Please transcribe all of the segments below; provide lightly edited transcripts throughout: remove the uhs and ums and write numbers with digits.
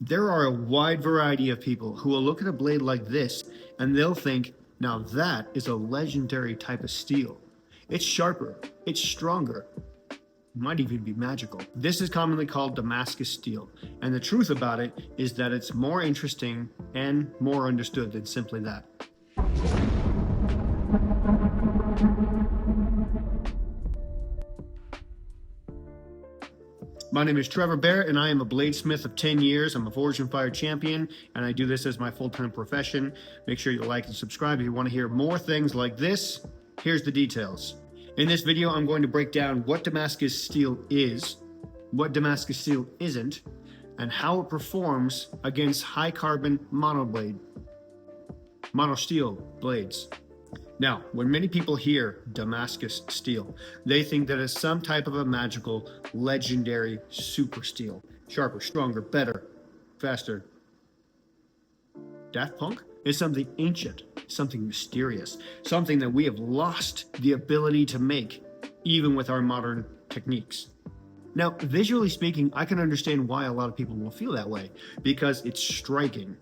There are a wide variety of people who will look at a blade like this and they'll think, now that is a legendary type of steel. It's sharper, it's stronger, might even be magical. This is commonly called Damascus steel, and the truth about it is that it's more interesting and more understood than simply that. My name is Trevor Barrett, and I am a bladesmith of 10 years. I'm a Forged and Fire champion, and I do this as my full-time profession. Make sure you like and subscribe if you want to hear more things like this. Here's the details. In this video, I'm going to break down what Damascus steel is, what Damascus steel isn't, and how it performs against high-carbon monosteel blades. Now, when many people hear Damascus steel, they think that it's some type of a magical, legendary super steel. Sharper, stronger, better, faster. Daft Punk is something ancient, something mysterious, something that we have lost the ability to make, even with our modern techniques. Now, visually speaking, I can understand why a lot of people will feel that way, because it's striking.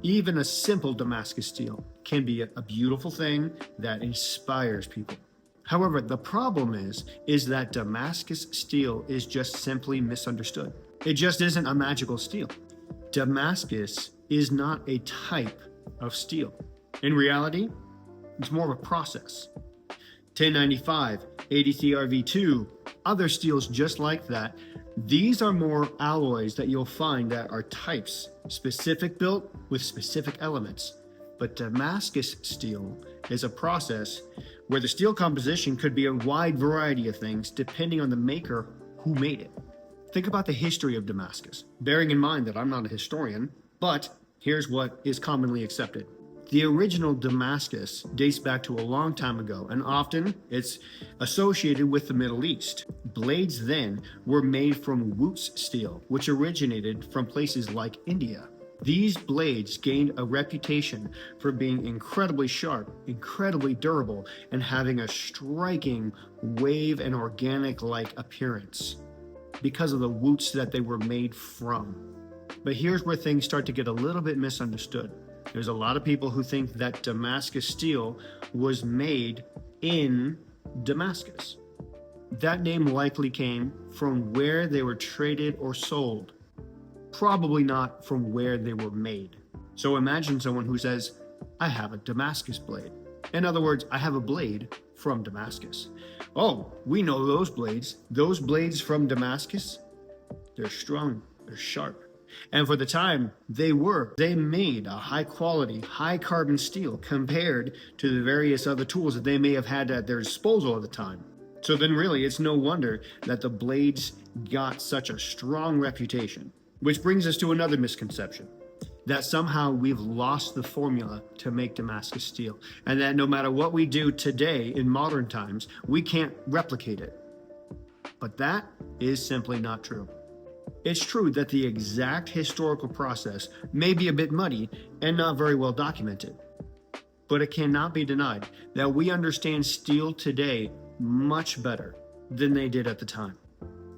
Even a simple Damascus steel can be a beautiful thing that inspires people. However, the problem is that Damascus steel is just simply misunderstood. It just isn't a magical steel. Damascus is not a type of steel. In reality, it's more of a process. 1095, ADTRV2, other steels just like that. These are more alloys that you'll find that are types, specific built with specific elements. But Damascus steel is a process where the steel composition could be a wide variety of things depending on the maker who made it. Think about the history of Damascus, bearing in mind that I'm not a historian, but here's what is commonly accepted. The original Damascus dates back to a long time ago, and often it's associated with the Middle East. Blades then were made from wootz steel, which originated from places like India. These blades gained a reputation for being incredibly sharp, incredibly durable, and having a striking wave and organic-like appearance because of the wootz that they were made from. But here's where things start to get a little bit misunderstood. There's a lot of people who think that Damascus steel was made in Damascus. That name likely came from where they were traded or sold, probably not from where they were made. So imagine someone who says, I have a Damascus blade. In other words, I have a blade from Damascus. Oh, we know those blades. Those blades from Damascus, they're strong, they're sharp. And for the time, they made a high quality, high carbon steel compared to the various other tools that they may have had at their disposal at the time. So then really, it's no wonder that the blades got such a strong reputation. Which brings us to another misconception, that somehow we've lost the formula to make Damascus steel, and that no matter what we do today in modern times, we can't replicate it. But that is simply not true. It's true that the exact historical process may be a bit muddy and not very well documented, but it cannot be denied that we understand steel today much better than they did at the time.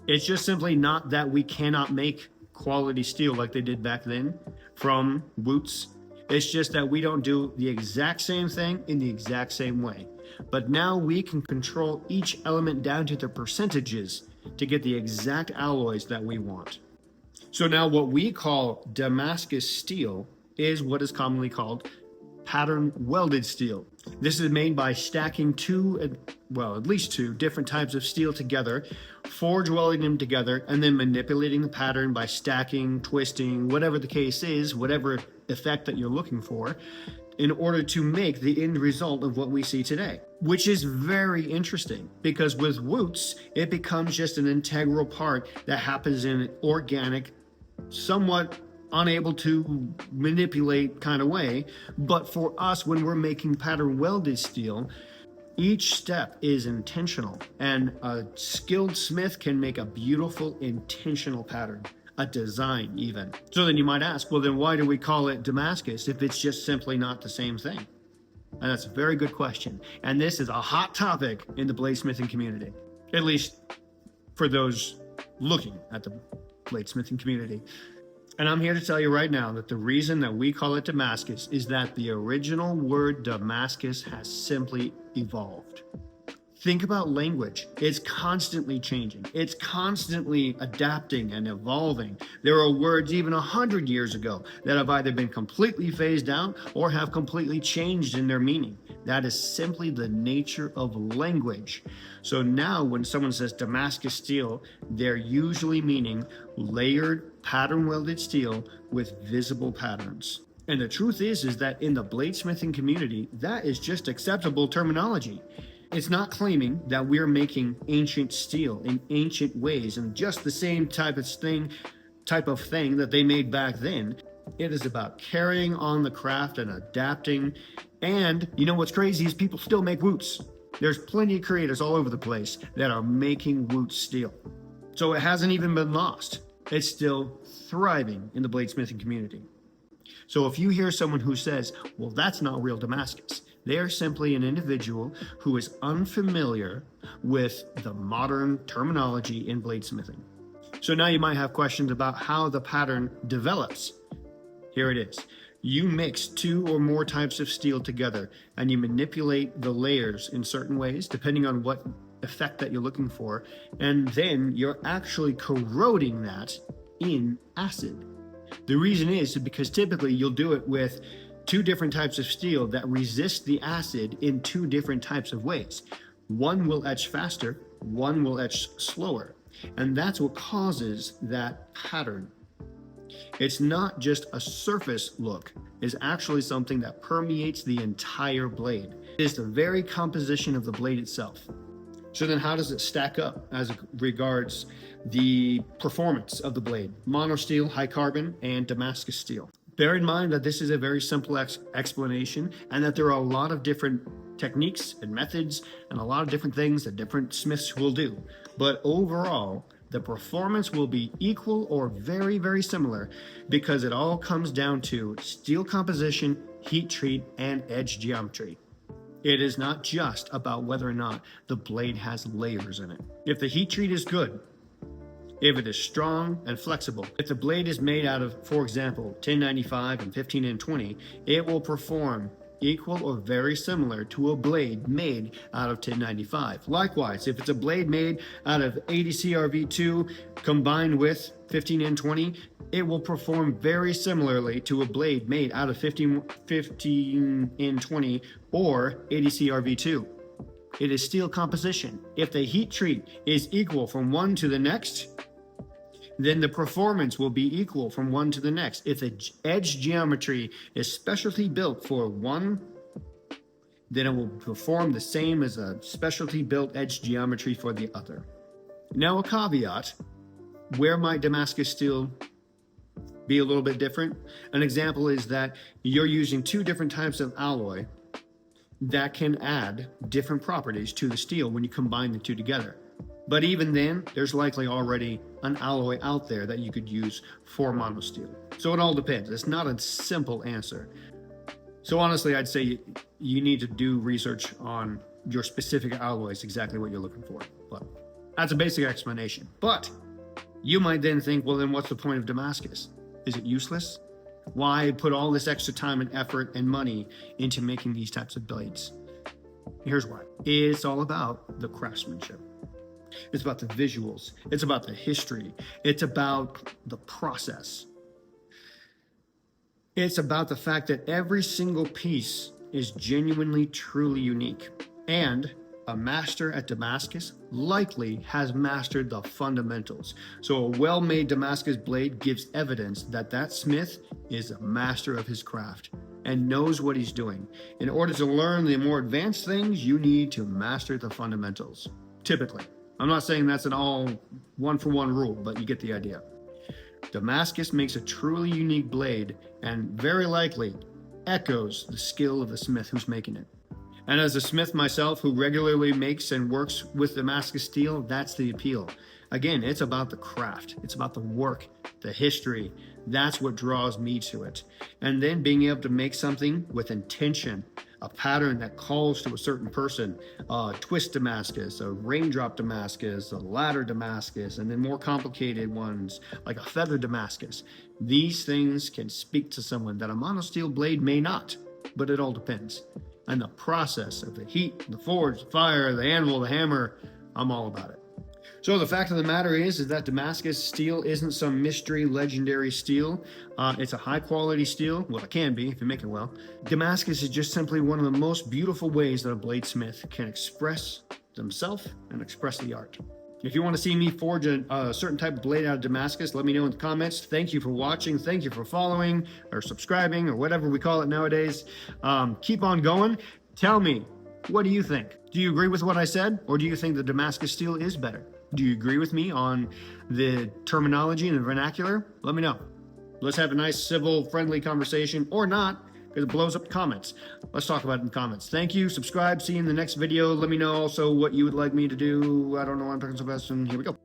It's just simply not that we cannot make quality steel like they did back then from wootz. It's just that we don't do the exact same thing in the exact same way. But now we can control each element down to the percentages to get the exact alloys that we want. So now what we call Damascus steel is what is commonly called pattern welded steel. This is made by stacking at least two different types of steel together, forge welding them together, and then manipulating the pattern by stacking, twisting, whatever the case is, whatever effect that you're looking for, in order to make the end result of what we see today. Which is very interesting, because with wootz, it becomes just an integral part that happens in an organic, somewhat unable to manipulate kind of way. But for us, when we're making pattern welded steel, each step is intentional, and a skilled smith can make a beautiful intentional pattern, a design even. So then you might ask, well then why do we call it Damascus if it's just simply not the same thing? And that's a very good question. And this is a hot topic in the bladesmithing community, at least for those looking at the bladesmithing community. And I'm here to tell you right now that the reason that we call it Damascus is that the original word Damascus has simply evolved. Think about language. It's constantly changing. It's constantly adapting and evolving. There are words even 100 years ago that have either been completely phased out or have completely changed in their meaning. That is simply the nature of language. So now when someone says Damascus steel, they're usually meaning layered, pattern-welded steel with visible patterns. And the truth is that in the bladesmithing community, that is just acceptable terminology. It's not claiming that we're making ancient steel in ancient ways and just the same type of thing that they made back then. It is about carrying on the craft and adapting. And you know what's crazy is people still make wootz. There's plenty of creators all over the place that are making wootz steel. So it hasn't even been lost. It's still thriving in the bladesmithing community. So if you hear someone who says, well, that's not real Damascus, they are simply an individual who is unfamiliar with the modern terminology in bladesmithing. So now you might have questions about how the pattern develops. Here it is. You mix two or more types of steel together and you manipulate the layers in certain ways, depending on what effect that you're looking for. And then you're actually corroding that in acid. The reason is because typically you'll do it with two different types of steel that resist the acid in two different types of ways. One will etch faster, one will etch slower. And that's what causes that pattern. It's not just a surface look, it's actually something that permeates the entire blade. It is the very composition of the blade itself. So then how does it stack up as regards the performance of the blade? Mono steel, high carbon, and Damascus steel. Bear in mind that this is a very simple explanation and that there are a lot of different techniques and methods and a lot of different things that different smiths will do. But overall, the performance will be equal or very, very similar because it all comes down to steel composition, heat treat, and edge geometry. It is not just about whether or not the blade has layers in it. If the heat treat is good, if it is strong and flexible, if the blade is made out of, for example, 1095 and 15N20, it will perform equal or very similar to a blade made out of 1095. Likewise, if it's a blade made out of 80CRV2 combined with 15N20, it will perform very similarly to a blade made out of 15N20 or 80CRV2. It is steel composition. If the heat treat is equal from one to the next, then the performance will be equal from one to the next. If the edge geometry is specialty built for one, then it will perform the same as a specialty built edge geometry for the other. Now a caveat, where might Damascus steel be a little bit different? An example is that you're using two different types of alloy that can add different properties to the steel when you combine the two together. But even then, there's likely already an alloy out there that you could use for mono steel. So it all depends. It's not a simple answer. So honestly, I'd say you need to do research on your specific alloys, exactly what you're looking for. But that's a basic explanation. But you might then think, well, then what's the point of Damascus? Is it useless? Why put all this extra time and effort and money into making these types of blades? Here's why. It's all about the craftsmanship. It's about the visuals. It's about the history. It's about the process. It's about the fact that every single piece is genuinely, truly unique. And a master at Damascus likely has mastered the fundamentals. So a well-made Damascus blade gives evidence that that smith is a master of his craft and knows what he's doing. In order to learn the more advanced things, you need to master the fundamentals, typically. I'm not saying that's an all one-for-one rule, but you get the idea. Damascus makes a truly unique blade and very likely echoes the skill of the smith who's making it. And as a smith myself who regularly makes and works with Damascus steel, that's the appeal. Again, it's about the craft. It's about the work, the history. That's what draws me to it. And then being able to make something with intention, a pattern that calls to a certain person, twist Damascus, a raindrop Damascus, a ladder Damascus, and then more complicated ones like a feather Damascus. These things can speak to someone that a monosteel blade may not, but it all depends. And the process of the heat, the forge, the fire, the anvil, the hammer, I'm all about it. So the fact of the matter is that Damascus steel isn't some mystery legendary steel. It's a high quality steel. Well, it can be if you make it well. Damascus is just simply one of the most beautiful ways that a bladesmith can express themselves and express the art. If you want to see me forge a certain type of blade out of Damascus, let me know in the comments. Thank you for watching. Thank you for following or subscribing or whatever we call it nowadays. Keep on going. Tell me, what do you think? Do you agree with what I said? Or do you think the Damascus steel is better? Do you agree with me on the terminology and the vernacular? Let me know. Let's have a nice, civil, friendly conversation, or not, because it blows up the comments. Let's talk about it in the comments. Thank you. Subscribe. See you in the next video. Let me know also what you would like me to do. I don't know why I'm talking so fast, and here we go.